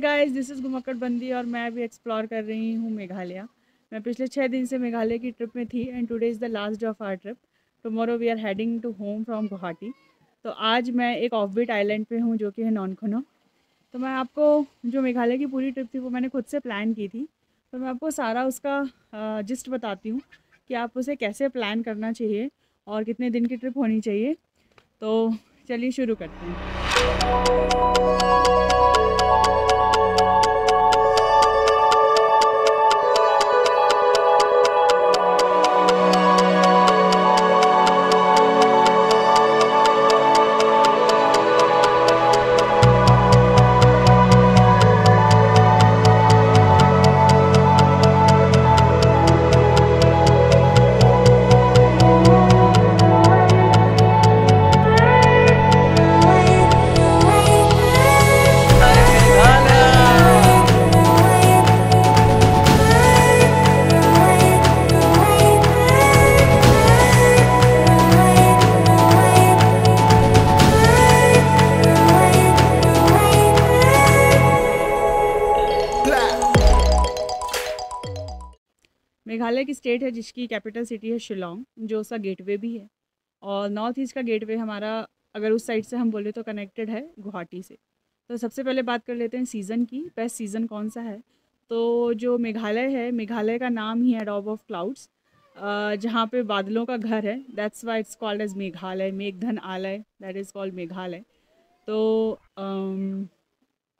Guys, this is घुमक्कड़ बंदी और मैं अभी एक्सप्लोर कर रही हूँ मेघालय। मैं पिछले 6 दिन से मेघालय की ट्रिप में थी and today is the last day of our trip. Tomorrow we are heading to home from Guwahati. तो आज मैं एक ऑफबीट आइलैंड पे हूँ जो कि है नॉनखनो। तो मैं आपको जो मेघालय की पूरी ट्रिप थी वो मैंने खुद से प्लान की थी। तो मैं आपको सारा उसका जिस्ट बताती हूँ कि आप उसे कैसे प्लान करना चाहिए और कितने दिन की ट्रिप होनी चाहिए। तो चलिए शुरू करते हैं। मेघालय की स्टेट है जिसकी कैपिटल सिटी है शिलोंग, जो उसका गेटवे भी है। और नॉर्थ ईस्ट का गेटवे हमारा, अगर उस साइड से हम बोले तो कनेक्टेड है गुवाहाटी से। तो सबसे पहले बात कर लेते हैं सीज़न की, बेस्ट सीज़न कौन सा है। तो जो मेघालय है, मेघालय का नाम ही है डॉब ऑफ क्लाउड्स, जहाँ पे बादलों का घर है। That's why it's called as Meghalaya, मेघधन आलय, दैट इज़ कॉल्ड मेघालय। तो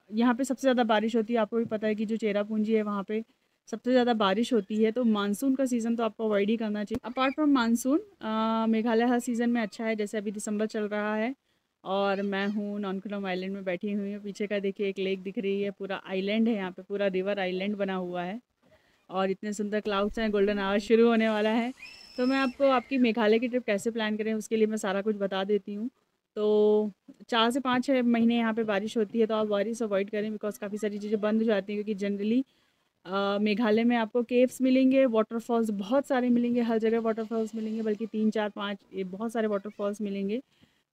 यहाँ पे सबसे ज़्यादा बारिश होती है। आपको भी पता है कि जो चेरापूंजी है वहाँ पे सबसे ज़्यादा बारिश होती है। तो मानसून का सीज़न तो आपको अवॉइड ही करना चाहिए। Apart from monsoon, Meghalaya her season में अच्छा है। जैसे अभी दिसंबर चल रहा है और मैं हूँ नॉनखनम आइलैंड में बैठी हुई हूँ। पीछे का देखिए एक लेक दिख रही है, पूरा आइलैंड है यहाँ पे, पूरा रिवर आइलैंड बना हुआ है और इतने सुंदर क्लाउड्स हैं। गोल्डन आवर शुरू होने वाला है। तो मैं आपको आपकी मेघालय की ट्रिप कैसे प्लान करें उसके लिए मैं सारा कुछ बता देती हूँ। तो 4 से 5-6 महीने यहाँ पे बारिश होती है, तो आप बारिश अवॉइड करें बिकॉज़ काफ़ी सारी चीज़ें बंद हो जाती हैं। क्योंकि जनरली मेघालय में आपको केव्स मिलेंगे, वाटरफॉल्स बहुत सारे मिलेंगे, हर जगह वाटरफॉल्स मिलेंगे, बल्कि 3-4-5 ये बहुत सारे वाटरफॉल्स मिलेंगे।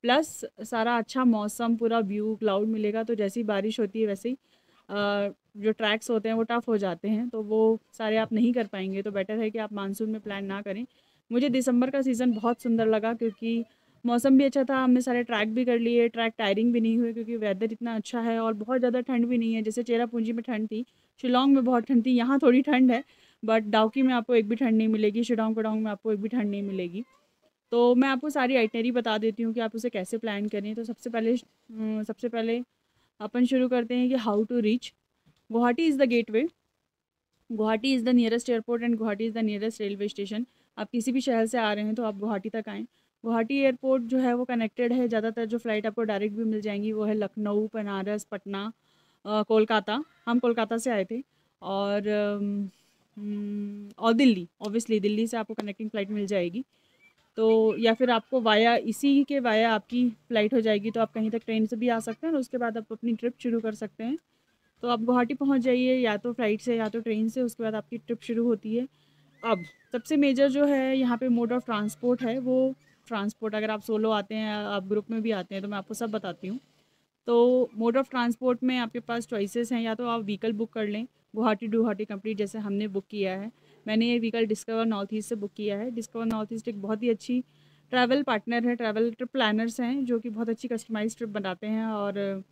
प्लस सारा अच्छा मौसम, पूरा व्यू, क्लाउड मिलेगा। तो जैसी बारिश होती है वैसे ही जो ट्रैक्स होते हैं वो टफ़ हो जाते हैं, तो वो सारे आप नहीं कर पाएंगे। तो बेटर है कि आप मानसून में प्लान ना करें। मुझे दिसंबर का सीज़न बहुत सुंदर लगा क्योंकि मौसम भी अच्छा था, हमने सारे ट्रैक भी कर लिए, ट्रैक टायरिंग भी नहीं हुए क्योंकि वेदर इतना अच्छा है और बहुत ज़्यादा ठंड भी नहीं है। जैसे चेरापूंजी में ठंड थी, शिलोंग में बहुत ठंड थी, यहाँ थोड़ी ठंड है, बट डाउकी में आपको एक भी ठंड नहीं मिलेगी, शिलोंग पडांग में आपको एक भी ठंड नहीं मिलेगी। तो मैं आपको सारी आइटनरी बता देती हूँ कि आप उसे कैसे प्लान करें। तो सबसे पहले अपन शुरू करते हैं कि how to reach Guwahati is the gateway. Guwahati is the nearest airport and Guwahati is the nearest railway station. आप किसी भी शहर से आ रहे हैं तो आप गुवाहाटी तक आएँ। गुवाहाटी एयरपोर्ट जो है वो कनेक्टेड है, ज़्यादातर जो फ़्लाइट आपको डायरेक्ट भी मिल जाएंगी वो है लखनऊ, बनारस, पटना, कोलकाता। हम कोलकाता से आए थे। और दिल्ली, ऑब्वियसली दिल्ली से आपको कनेक्टिंग फ़्लाइट मिल जाएगी। तो या फिर आपको वाया इसी के वाया आपकी फ़्लाइट हो जाएगी, तो आप कहीं तक ट्रेन से भी आ सकते हैं और उसके बाद आप अपनी ट्रिप शुरू कर सकते हैं। तो आप गुवाहाटी पहुंच जाइए या तो फ़्लाइट से या तो ट्रेन से, उसके बाद आपकी ट्रिप शुरू होती है। अब सबसे मेजर जो है यहाँ पे मोड ऑफ़ ट्रांसपोर्ट है वो ट्रांसपोर्ट, अगर आप सोलो आते हैं, आप ग्रुप में भी आते हैं, तो मैं आपको सब बताती हूँ। तो मोड ऑफ़ ट्रांसपोर्ट में आपके पास चॉइसेस हैं, या तो आप व्हीकल बुक कर लें गुवाहाटी टू गुवाहाटी कंप्लीट, जैसे हमने बुक किया है। मैंने ये व्हीकल डिस्कवर नॉर्थ ईस्ट से बुक किया है। डिस्कवर नॉर्थ ईस्ट एक बहुत ही अच्छी ट्रैवल पार्टनर है, ट्रैवल ट्रिप प्लानर्स हैं जो कि बहुत अच्छी कस्टमाइज़ ट्रिप बनाते हैं और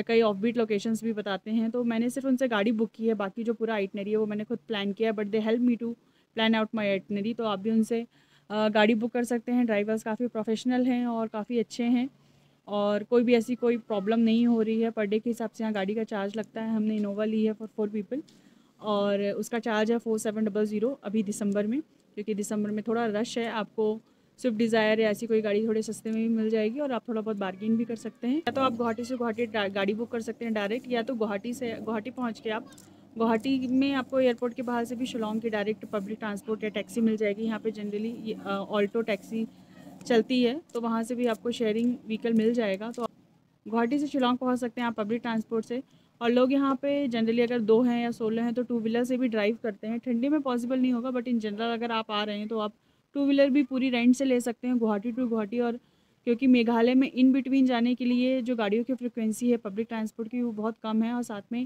कई ऑफबीट लोकेशंस भी बताते हैं। तो मैंने सिर्फ उनसे गाड़ी बुक की है, बाकी जो पूरा आइटनरी है वो मैंने खुद प्लान किया, but they help me to plan out my itinerary. तो आप भी उनसे गाड़ी बुक कर सकते हैं। ड्राइवर्स काफ़ी प्रोफेशनल हैं और काफ़ी अच्छे हैं और कोई भी ऐसी कोई प्रॉब्लम नहीं हो रही है। पर डे के हिसाब से यहाँ गाड़ी का चार्ज लगता है। हमने इनोवा ली है फॉर 4 पीपल और उसका चार्ज है 4700 अभी दिसंबर में, क्योंकि दिसंबर में थोड़ा रश है। आपको स्विफ्ट डिज़ायर या ऐसी कोई गाड़ी थोड़े सस्ते में भी मिल जाएगी और आप थोड़ा बहुत बार्गेन भी कर सकते हैं। या तो आप गुवाहाटी से गुवाहाटी गाड़ी बुक कर सकते हैं डायरेक्ट, या तो गुवाहाटी पहुँच के आप गुवाहाटी में आपको एयरपोर्ट के बाहर से भी शिलोंग की डायरेक्ट पब्लिक ट्रांसपोर्ट या टैक्सी मिल जाएगी। यहाँ पे जनरली ऑल्टो टैक्सी चलती है, तो वहाँ से भी आपको शेयरिंग व्हीकल मिल जाएगा। तो गुवाहाटी से शिलोंग पहुँच सकते हैं आप पब्लिक ट्रांसपोर्ट से। और लोग यहाँ पे जनरली अगर 2 हैं या 16 हैं तो टू व्हीलर से भी ड्राइव करते हैं। ठंडी में पॉसिबल नहीं होगा, बट इन जनरल अगर आप आ रहे हैं तो आप टू व्हीलर भी पूरी रेंट से ले सकते हैं गुवाहाटी टू गुवाहाटी। और क्योंकि मेघालय में इन बिटवीन जाने के लिए जो गाड़ियों की फ्रिक्वेंसी है पब्लिक ट्रांसपोर्ट की वो बहुत कम है, और साथ में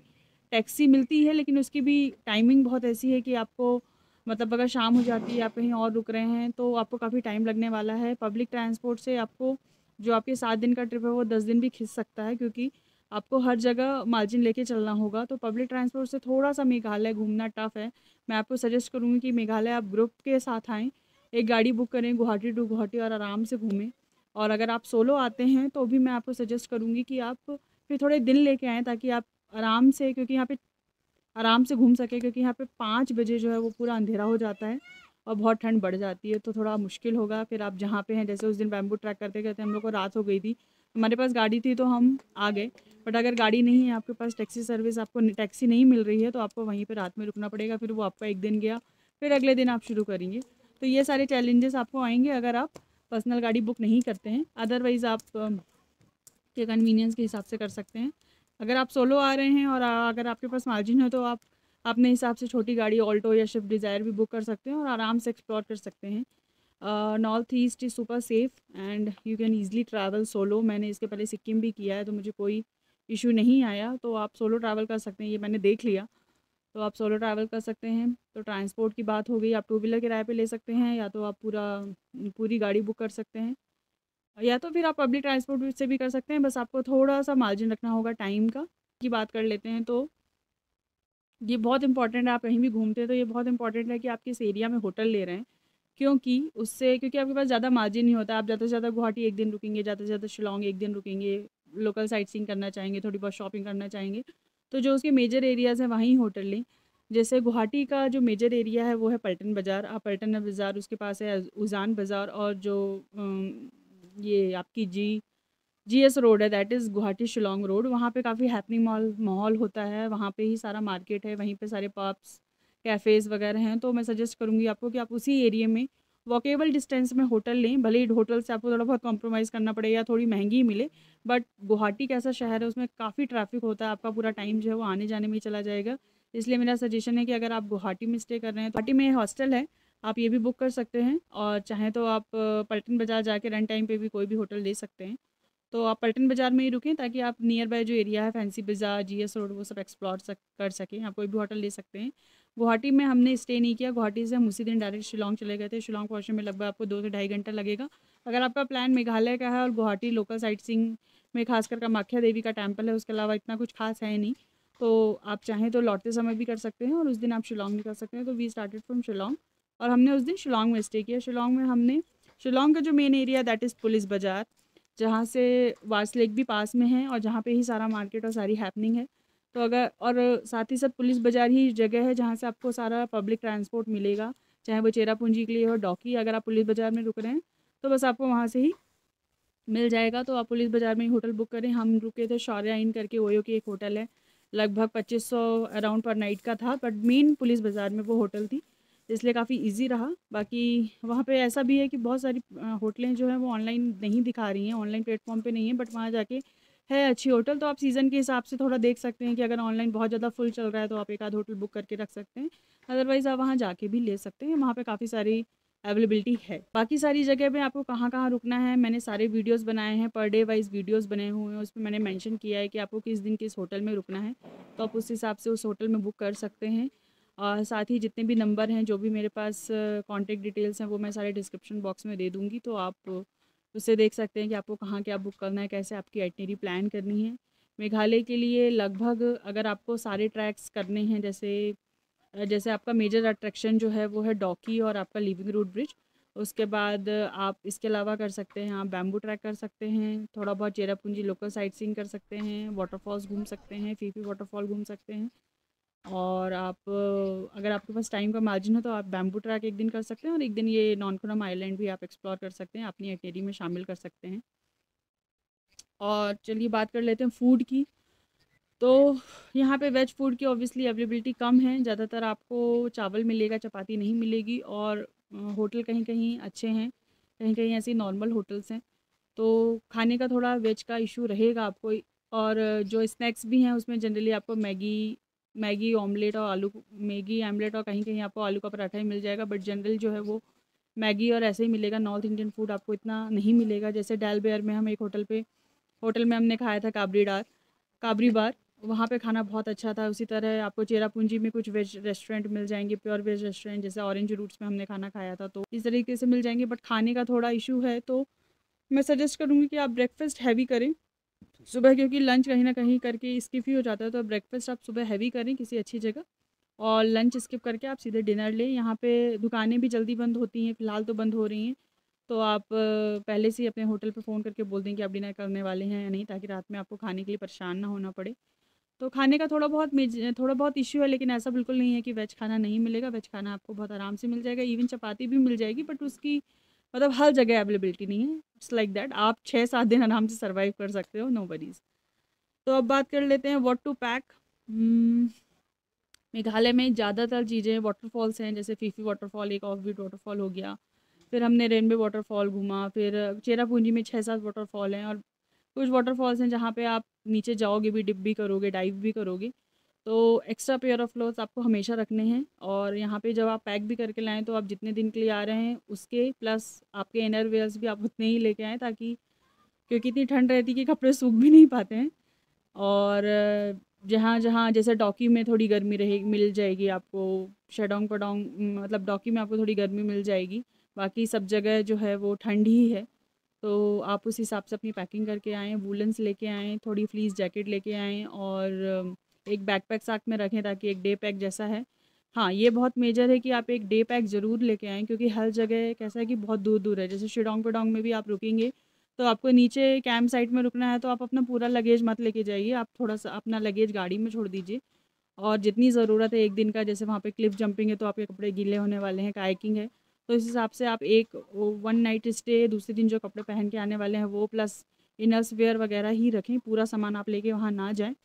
टैक्सी मिलती है, लेकिन उसकी भी टाइमिंग बहुत ऐसी है कि आपको मतलब अगर शाम हो जाती है, आप कहीं और रुक रहे हैं, तो आपको काफ़ी टाइम लगने वाला है। पब्लिक ट्रांसपोर्ट से आपको जो आपके 7 दिन का ट्रिप है वो 10 दिन भी खिंच सकता है, क्योंकि आपको हर जगह मार्जिन लेके चलना होगा। तो पब्लिक ट्रांसपोर्ट से थोड़ा-सा मेघालय घूमना टफ़ है। मैं आपको सजेस्ट करूँगी कि मेघालय आप ग्रुप के साथ आएँ, एक गाड़ी बुक करें गुवाहाटी टू गुवाहाटी और आराम से घूमें। और अगर आप सोलो आते हैं तो भी मैं आपको सजेस्ट करूँगी कि आप फिर थोड़े दिन लेके आएँ, ताकि आप आराम से, क्योंकि यहाँ पे आराम से घूम सकें, क्योंकि यहाँ पे 5 बजे जो है वो पूरा अंधेरा हो जाता है और बहुत ठंड बढ़ जाती है, तो थोड़ा मुश्किल होगा। फिर आप जहाँ पे हैं, जैसे उस दिन बैम्बू ट्रैक करते-करते हम लोग को रात हो गई थी। हमारे पास गाड़ी थी तो हम आ गए, बट अगर गाड़ी नहीं है आपके पास, टैक्सी सर्विस आपको टैक्सी नहीं मिल रही है, तो आपको वहीं पे रात में रुकना पड़ेगा। फिर वो आपका 1 दिन गया, फिर अगले दिन आप शुरू करेंगे। तो ये सारे चैलेंजेस आपको आएँगे अगर आप पर्सनल गाड़ी बुक नहीं करते हैं। अदरवाइज़ आप के कन्वीनियंस के हिसाब से कर सकते हैं। अगर आप सोलो आ रहे हैं और अगर आपके पास मार्जिन है, तो आप अपने हिसाब से छोटी गाड़ी ऑल्टो या स्विफ्ट डिज़ायर भी बुक कर सकते हैं और आराम से एक्सप्लोर कर सकते हैं। North east is super safe and you can easily travel solo. मैंने इसके पहले सिक्किम भी किया है, तो मुझे कोई इशू नहीं आया। तो आप सोलो ट्रैवल कर सकते हैं, ये मैंने देख लिया। तो आप सोलो ट्रैवल कर सकते हैं। तो ट्रांसपोर्ट की बात हो गई, आप टू व्हीलर किराए पे ले सकते हैं, या तो आप पूरी गाड़ी बुक कर सकते हैं, या तो फिर आप पब्लिक ट्रांसपोर्ट से भी कर सकते हैं। बस आपको थोड़ा-सा मार्जिन रखना होगा टाइम का। की बात कर लेते हैं, तो ये बहुत इंपॉर्टेंट है, आप कहीं भी घूमते हैं तो ये बहुत इंपॉर्टेंट है कि आप किस एरिया में होटल ले रहे हैं। क्योंकि आपके पास ज़्यादा मार्जिन नहीं होता। आप ज़्यादा से ज़्यादा गुवाहाटी 1 दिन रुकेंगे, ज़्यादा से ज़्यादा शिलांग 1 दिन रुकेंगे, लोकल साइट सीइंग करना चाहेंगे, थोड़ी बहुत शॉपिंग करना चाहेंगे, तो जो उसके मेजर एरियाज़ हैं वहीं होटल लें। जैसे गुवाहाटी का जो मेजर एरिया है वो है पल्टन बाज़ार। आप पल्टन बाज़ार, उसके पास है उज़ान बाज़ार, और जो ये आपकी जीएस रोड है, that is Guwahati Shillong road. वहाँ पे काफ़ी हैपनिंग माहौल होता है, वहाँ पे ही सारा मार्केट है, वहीं पे सारे पब्स, कैफ़ेज़ वगैरह हैं। तो मैं सजेस्ट करूँगी आपको कि आप उसी एरिया में वॉकेबल डिस्टेंस में होटल लें। भले ही होटल से आपको थोड़ा बहुत कॉम्प्रोमाइज़ करना पड़े या थोड़ी महंगी मिले, बट गुवाहाटी कैसा शहर है, उसमें काफ़ी ट्रैफ़िक होता है, आपका पूरा टाइम जो है वो आने-जाने में ही चला जाएगा। इसलिए मेरा सजेशन है कि अगर आप गुवाहाटी में स्टे कर रहे हैं, तो गुवाहाटी में हॉस्टल है, आप ये भी बुक कर सकते हैं, और चाहें तो आप पलटन बाज़ार जाके रन टाइम पे भी कोई भी होटल ले सकते हैं। तो आप पलटन बाज़ार में ही रुकें, ताकि आप नियर बाय जो एरिया है, फैंसी बाज़ार, जीएस रोड, वो सब एक्सप्लोर कर सकें। आप कोई भी होटल ले सकते हैं। गुवाहाटी में हमने स्टे नहीं किया, गुवाहाटी से हम उसी दिन डायरेक्ट शिलांग चले गए थे। शिलांग पहुँचने में लगभग आपको 2 से ढाई घंटा लगेगा। अगर आपका प्लान मेघालय का है और गुवाहाटी लोकल साइट सीइंग में खासकर कामाख्या देवी का टेम्पल है, उसके अलावा इतना कुछ खास है नहीं, तो आप चाहें तो लौटते समय भी कर सकते हैं और उस दिन आप शिलांग भी कर सकते हैं। तो वी स्टार्टेड फ्रॉम शिलांग, और हमने उस दिन शिलांग में स्टे किया। शिलांग में हमने शिलांग का जो main area, that is police बाज़ार, जहाँ से वार्स लेक भी पास में है और जहाँ पे ही सारा मार्केट और सारी हैपनिंग है। तो अगर, और साथ ही साथ पुलिस बाज़ार ही जगह है जहाँ से आपको सारा पब्लिक ट्रांसपोर्ट मिलेगा, चाहे वो चेरापूंजी के लिए हो, डॉकी। अगर आप पुलिस बाज़ार में रुक रहे हैं तो बस आपको वहाँ से ही मिल जाएगा। तो आप पुलिस बाज़ार में ही होटल बुक करें। हम रुके थे शौर्या इन करके, ओयो की एक होटल है, लगभग 2500 अराउंड पर नाइट का था, बट मेन पुलिस बाज़ार में वो होटल थी, इसलिए काफ़ी इजी रहा। बाकी वहाँ पे ऐसा भी है कि बहुत सारी होटलें जो हैं वो ऑनलाइन नहीं दिखा रही हैं, ऑनलाइन प्लेटफॉर्म पे नहीं है, बट वहाँ जाके है अच्छी होटल। तो आप सीज़न के हिसाब से थोड़ा देख सकते हैं कि अगर ऑनलाइन बहुत ज़्यादा फुल चल रहा है तो आप एक आध होटल बुक करके रख सकते हैं। अदरवाइज़ आप वहाँ जाके भी ले सकते हैं, वहाँ पे काफ़ी सारी अवेलेबिलिटी है। बाकी सारी जगह पे आपको कहाँ-कहाँ रुकना है, मैंने सारे वीडियोज़ बनाए हैं, पर डे वाइज़ वीडियोज़ बने हुए हैं, उसमें मैंने मेंशन किया है कि आपको किस दिन किस होटल में रुकना है, तो आप उस हिसाब से उस होटल में बुक कर सकते हैं। और साथ ही जितने भी नंबर हैं, जो भी मेरे पास कॉन्टैक्ट डिटेल्स हैं, वो मैं सारे डिस्क्रिप्शन बॉक्स में दे दूँगी, तो आप उससे देख सकते हैं कि आपको कहाँ क्या बुक करना है, कैसे आपकी आइटिनरी प्लान करनी है। मेघालय के लिए लगभग अगर आपको सारे ट्रैक्स करने हैं, जैसे आपका मेजर अट्रैक्शन जो है वो है डॉकी और आपका लिविंग रूट ब्रिज। उसके बाद आप इसके अलावा कर सकते हैं, आप बैम्बू ट्रैक कर सकते हैं, थोड़ा बहुत चेरापूंजी लोकल साइट सीइंग कर सकते हैं, वाटरफॉल्स घूम सकते हैं, फीफी वाटरफॉल घूम सकते हैं। और आप अगर आपके पास टाइम का मार्जिन है तो आप बैम्बू ट्रैक एक दिन कर सकते हैं, और एक दिन ये नॉनकुनम आइलैंड भी आप एक्सप्लोर कर सकते हैं, अपनी आइटिनरी में शामिल कर सकते हैं। और चलिए बात कर लेते हैं फूड की। तो यहाँ पे वेज फूड की ऑब्वियसली अवेलेबिलिटी कम है, ज़्यादातर आपको चावल मिलेगा, चपाती नहीं मिलेगी, और होटल कहीं-कहीं अच्छे हैं, कहीं-कहीं ऐसे नॉर्मल होटल्स हैं। तो खाने का थोड़ा वेज का इशू रहेगा आपको। और जो स्नैक्स भी हैं उसमें जनरली आपको मैगी मैगी ऑमलेट और आलू मैगी ऑमलेट, और कहीं-कहीं आपको आलू का पराठा ही मिल जाएगा, बट जनरल जो है वो मैगी और ऐसे ही मिलेगा। नॉर्थ इंडियन फूड आपको इतना नहीं मिलेगा। जैसे डेल बेयर में हम एक होटल में हमने खाया था काबरी बार, वहाँ पे खाना बहुत अच्छा था। उसी तरह आपको चेरापूंजी में कुछ वेज रेस्टोरेंट मिल जाएंगे, प्योर वेज रेस्टोरेंट, जैसे ऑरेंज रूट्स में हमने खाना खाया था, तो इस तरीके से मिल जाएंगे। बट खाने का थोड़ा इशू है, तो मैं सजेस्ट करूँगी कि आप ब्रेकफास्ट हैवी करें सुबह, क्योंकि लंच कहीं ना कहीं करके स्किप ही हो जाता है। तो ब्रेकफास्ट आप सुबह हैवी करें किसी अच्छी जगह, और लंच स्किप करके आप सीधे डिनर लें। यहाँ पे दुकानें भी जल्दी बंद होती हैं, फ़िलहाल तो बंद हो रही हैं, तो आप पहले से ही अपने होटल पे फ़ोन करके बोल दें कि आप डिनर करने वाले हैं या नहीं, ताकि रात में आपको खाने के लिए परेशान ना होना पड़े। तो खाने का थोड़ा बहुत इश्यू है, लेकिन ऐसा बिल्कुल नहीं है कि वेज खाना नहीं मिलेगा। वेज खाना आपको बहुत आराम से मिल जाएगा, इवन चपाती भी मिल जाएगी, बट उसकी मतलब हर जगह अवेलेबिलिटी नहीं है। इट्स लाइक दैट, आप 6-7 दिन आराम से सर्वाइव कर सकते हो, नो वरीज़। तो अब बात कर लेते हैं व्हाट टू पैक। मेघालय में ज़्यादातर चीज़ें वाटरफॉल्स हैं, जैसे फीफी वाटरफॉल एक ऑफ बीट वाटरफॉल हो गया, फिर हमने रेनबो वाटरफॉल घूमा, फिर चेरापूंजी में 6-7 वाटरफॉल हैं, और कुछ वाटरफॉल्स हैं जहाँ पे आप नीचे जाओगे भी, डिप भी करोगे, डाइव भी करोगे, तो एक्स्ट्रा पेयर ऑफ क्लोथ्स आपको हमेशा रखने हैं। और यहाँ पे जब आप पैक भी करके लाएँ, तो आप जितने दिन के लिए आ रहे हैं उसके प्लस आपके इनर वेयर्स भी आप उतने ही लेके आएँ, ताकि क्योंकि इतनी ठंड रहती है कि कपड़े सूख भी नहीं पाते हैं। और जहाँ-जहाँ जैसे डॉकी में थोड़ी गर्मी रहे मिल जाएगी आपको, शडोंग पडोंग मतलब डॉकी में आपको थोड़ी गर्मी मिल जाएगी, बाकी सब जगह जो है वो ठंड ही है। तो आप उस हिसाब से अपनी पैकिंग करके आएँ, वूलन्स लेके आएँ, थोड़ी फ्लीस जैकेट लेके आएँ, और एक बैकपैक साथ में रखें, ताकि एक डे पैक जैसा है। हाँ, ये बहुत मेजर है कि आप एक डे पैक ज़रूर लेके आएँ, क्योंकि हर जगह कैसा है कि बहुत दूर-दूर है। जैसे शिलांग पडोंग में भी आप रुकेंगे, तो आपको नीचे कैंप साइट में रुकना है, तो आप अपना पूरा लगेज मत लेके जाइए, आप थोड़ा-सा अपना लगेज गाड़ी में छोड़ दीजिए। और जितनी ज़रूरत है एक दिन का, जैसे वहाँ पे क्लिफ जंपिंग है तो आपके कपड़े गीले होने वाले हैं, कायाकिंग है, तो इस हिसाब से आप एक वन नाइट स्टे, दूसरे दिन जो कपड़े पहन के आने वाले हैं वो, प्लस इनर्स वेयर वगैरह ही रखें, पूरा सामान आप लेके वहाँ ना जाएँ।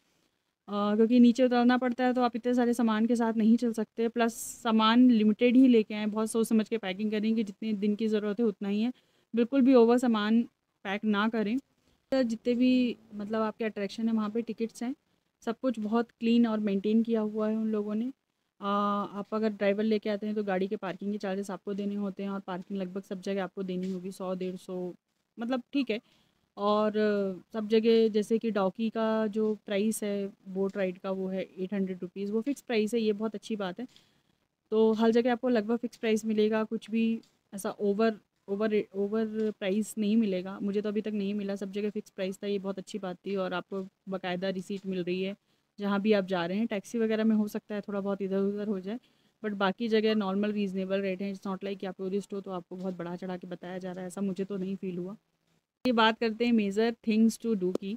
क्योंकि नीचे उतरना पड़ता है, तो आप इतने सारे सामान के साथ नहीं चल सकते, प्लस सामान लिमिटेड ही लेके आएँ, बहुत सोच समझ के पैकिंग करें कि जितने दिन की ज़रूरत है उतना ही है, बिल्कुल भी ओवर सामान पैक ना करें। तो जितने भी मतलब आपके अट्रैक्शन है वहाँ पे टिकट्स हैं, सब कुछ बहुत क्लीन और मेंटेन किया हुआ है उन लोगों ने। आप अगर ड्राइवर लेके आते हैं तो गाड़ी के पार्किंग के चार्जेस आपको देने होते हैं, और पार्किंग लगभग सब जगह आपको देनी होगी, 100-150 मतलब ठीक है। और सब जगह जैसे कि डॉकी का जो प्राइस है बोट राइड का, वो है 800 रुपीज़, वो फ़िक्स प्राइस है, ये बहुत अच्छी बात है। तो हर जगह आपको लगभग फ़िक्स प्राइस मिलेगा, कुछ भी ऐसा ओवर ओवर ओवर प्राइस नहीं मिलेगा, मुझे तो अभी तक नहीं मिला, सब जगह फ़िक्स प्राइस था, ये बहुत अच्छी बात थी। और आपको बाकायदा रिसीट मिल रही है जहाँ भी आप जा रहे हैं। टैक्सी वगैरह में हो सकता है थोड़ा बहुत इधर-उधर हो जाए, बट बाकी जगह नॉर्मल रीज़नेबल रेट हैं। इट्स नॉट लाइक कि आप टूरिस्ट हो तो आपको बहुत बढ़ा-चढ़ा के बताया जा रहा है, ऐसा मुझे तो नहीं फ़ील हुआ। ये बात करते हैं मेजर थिंग्स टू डू की।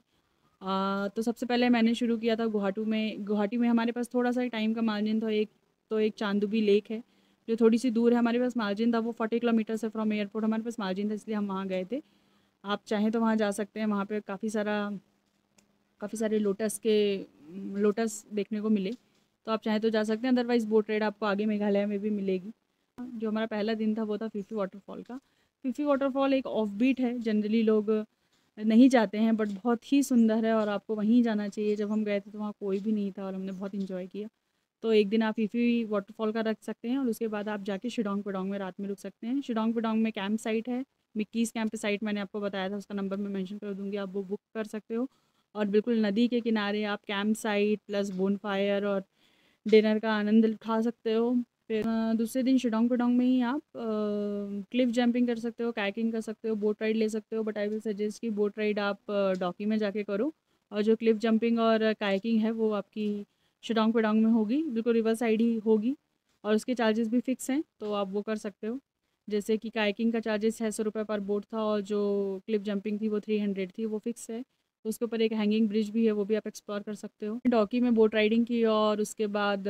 तो सबसे पहले मैंने शुरू किया था गुवाहाटी में हमारे पास थोड़ा सा टाइम का मार्जिन था। एक चांदुबी लेक है जो थोड़ी सी दूर है, हमारे पास मार्जिन था, वो 40 किलोमीटर से फ्रॉम एयरपोर्ट हमारे पास मार्जिन था, इसलिए हम वहाँ गए थे। आप चाहें तो वहाँ जा सकते हैं, वहाँ पे काफ़ी सारे लोटस देखने को मिले, तो आप चाहें तो जा सकते हैं, अदरवाइज़ बोट राइड आपको आगे मेघालय में भी मिलेगी। जो हमारा पहला दिन था वो था फिफी वाटरफॉल का। फिफी वाटरफॉल एक ऑफ बीट है, जनरली लोग नहीं जाते हैं, बट बहुत ही सुंदर है और आपको वहीं जाना चाहिए। जब हम गए थे तो वहाँ कोई भी नहीं था और हमने बहुत इन्जॉय किया। तो एक दिन आप फिफी वाटरफॉल का रख सकते हैं, और उसके बाद आप जाके शिलांग पडोंग में रात में रुक सकते हैं। शिलांग पडोंग में कैंप साइट है, मिक्कीज़ कैंप साइट, मैंने आपको बताया था, उसका नंबर मैं मेंशन कर दूँगी, आप वो बुक कर सकते हो। और बिल्कुल नदी के किनारे आप कैंप साइट प्लस बोनफायर और डिनर का आनंद उठा सकते हो। फिर दूसरे दिन शिलांग पडोंग में ही आप क्लिफ जंपिंग कर सकते हो, कायाकिंग कर सकते हो, बोट राइड ले सकते हो, बट आई विल सजेस्ट कि बोट राइड आप डॉकी में जाके करो, और जो क्लिफ जंपिंग और कायाकिंग है वो आपकी शिलांग पडोंग में होगी, बिल्कुल रिवर साइड ही होगी, और उसके चार्जेस भी फ़िक्स हैं, तो आप वो कर सकते हो। जैसे कि कायाकिंग का चार्जेस 600 रुपये पर बोट था, और जो क्लिफ जंपिंग थी वो 300 थी, वो फ़िक्स है। तो उसके ऊपर एक हैंगिंग ब्रिज भी है, वो भी आप एक्सप्लोर कर सकते हो। डॉकी में बोट राइडिंग की, और उसके बाद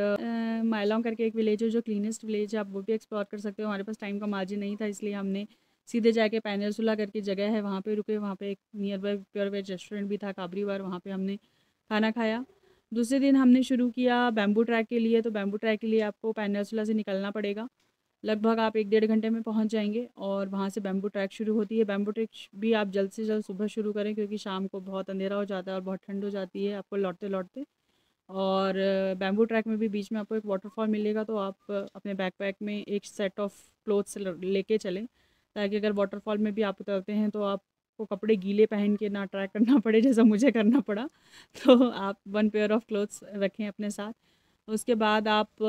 मायलोंग करके एक विलेज है जो क्लीनेस्ट विलेज है, आप वो भी एक्सप्लोर कर सकते हो। हमारे पास टाइम का मार्जिन नहीं था, इसलिए हमने सीधे जाके पेनिनसुला करके जगह है वहाँ पे रुके, वहाँ पे एक nearby pure veg restaurant भी था, काबरी बार, वहाँ पे हमने खाना खाया। दूसरे दिन हमने शुरू किया बैम्बू ट्रैक के लिए, तो बैम्बू ट्रैक के लिए आपको पेनिनसुला से निकलना पड़ेगा, लगभग आप 1-1.5 घंटे में पहुंच जाएंगे, और वहां से बैम्बू ट्रैक शुरू होती है। बैम्बू ट्रैक भी आप जल्द से जल्द सुबह शुरू करें, क्योंकि शाम को बहुत अंधेरा हो जाता है और बहुत ठंड हो जाती है आपको लौटते लौटते। और बैम्बू ट्रैक में भी बीच में आपको एक वाटरफॉल मिलेगा, तो आप अपने बैकपैक में एक सेट ऑफ क्लोथ्स लेके चलें, ताकि अगर वाटरफॉल में भी आप उतरते हैं तो आप आपको कपड़े गीले पहन के ना ट्रैक करना पड़े जैसा मुझे करना पड़ा। तो आप 1 पेयर ऑफ क्लोथ्स रखें अपने साथ। उसके बाद आप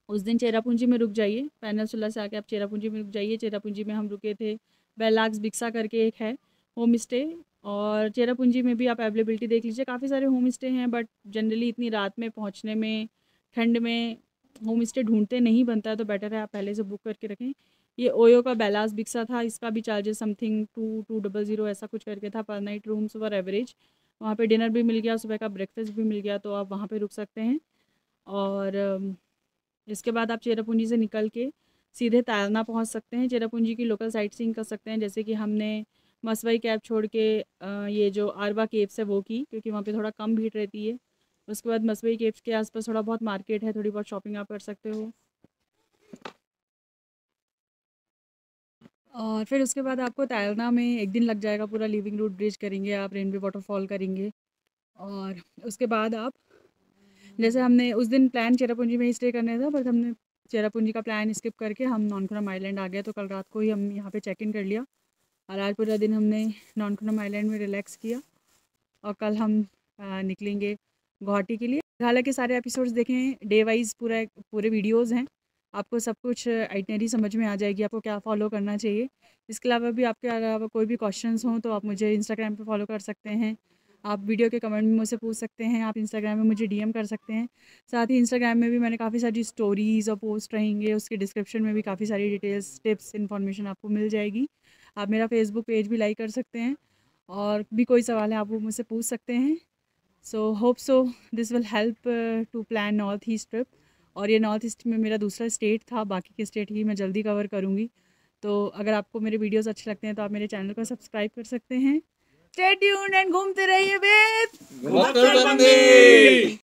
उस दिन चेरापूंजी में रुक जाइए, पेनिनसुला से आके आप चेरापूंजी में रुक जाइए। चेरापूंजी में हम रुके थे, बेलाक्स बिक्सा करके एक है होम स्टे, और चेरापूंजी में भी आप अवेलेबिलिटी देख लीजिए। काफ़ी सारे होम स्टे हैं, बट जनरली इतनी रात में पहुंचने में, ठंड में होम स्टे ढूंढते नहीं बनता है, तो बेटर है आप पहले से बुक करके रखें। ये ओयो का बेलास बिक्सा था, इसका भी चार्जेस समथिंग 200 ऐसा कुछ करके था पर नाइट। रूम्स वर एवरेज, वहाँ पे डिनर भी मिल गया, सुबह का ब्रेकफास्ट भी मिल गया, तो आप वहाँ पे रुक सकते हैं। और इसके बाद आप चेरापूंजी से निकल के सीधे तालना पहुँच सकते हैं। चेरापूंजी की लोकल साइट सीइंग कर सकते हैं, जैसे कि हमने मसवाई कैब छोड़ के ये जो आरवा केव्स है वो की, क्योंकि वहाँ पे थोड़ा कम भीड़ रहती है। उसके बाद मसवाई केव्स के आसपास थोड़ा बहुत मार्केट है, थोड़ी बहुत शॉपिंग आप कर सकते हो। और फिर उसके बाद आपको तैरना में एक दिन लग जाएगा पूरा। लिविंग रूट ब्रिज करेंगे आप, रेनबे वाटरफॉल करेंगे, और उसके बाद आप, जैसे हमने उस दिन प्लान चेरापूंजी में ही स्टे करने था, बट हमने चेरापूंजी का प्लान स्किप करके हम नॉनकुनम आइलैंड आ गए। तो कल रात को ही हम यहाँ पे चेक इन कर लिया, और आज पूरा दिन हमने नॉनकुनम आइलैंड में रिलैक्स किया, और कल हम निकलेंगे गुवाहाटी के लिए। हालांकि सारे एपिसोड्स देखें, डे वाइज पूरे वीडियोस हैं, आपको सब कुछ आइटनरी समझ में आ जाएगी, आपको क्या फ़ॉलो करना चाहिए। इसके अलावा भी आपके अलावा कोई भी क्वेश्चंस हों तो आप मुझे इंस्टाग्राम पे फॉलो कर सकते हैं, आप वीडियो के कमेंट में मुझसे पूछ सकते हैं, आप इंस्टाग्राम में मुझे डीएम कर सकते हैं। साथ ही इंस्टाग्राम में भी मैंने काफ़ी सारी स्टोरीज़ और पोस्ट रहेंगे, उसके डिस्क्रिप्शन में भी काफ़ी सारी डिटेल्स, टिप्स, इन्फॉर्मेशन आपको मिल जाएगी। आप मेरा फेसबुक पेज भी लाइक कर सकते हैं, और भी कोई सवाल है आप वो मुझसे पूछ सकते हैं। So hope so this will help to plan North East trip. और ये नॉर्थ ईस्ट में मेरा दूसरा स्टेट था, बाकी के स्टेट ही मैं जल्दी कवर करूँगी। तो अगर आपको मेरे वीडियोस अच्छे लगते हैं तो आप मेरे चैनल को सब्सक्राइब कर सकते हैं। स्टे ट्यून्ड एंड घूमते रहिए विद घुमक्कर बंदी।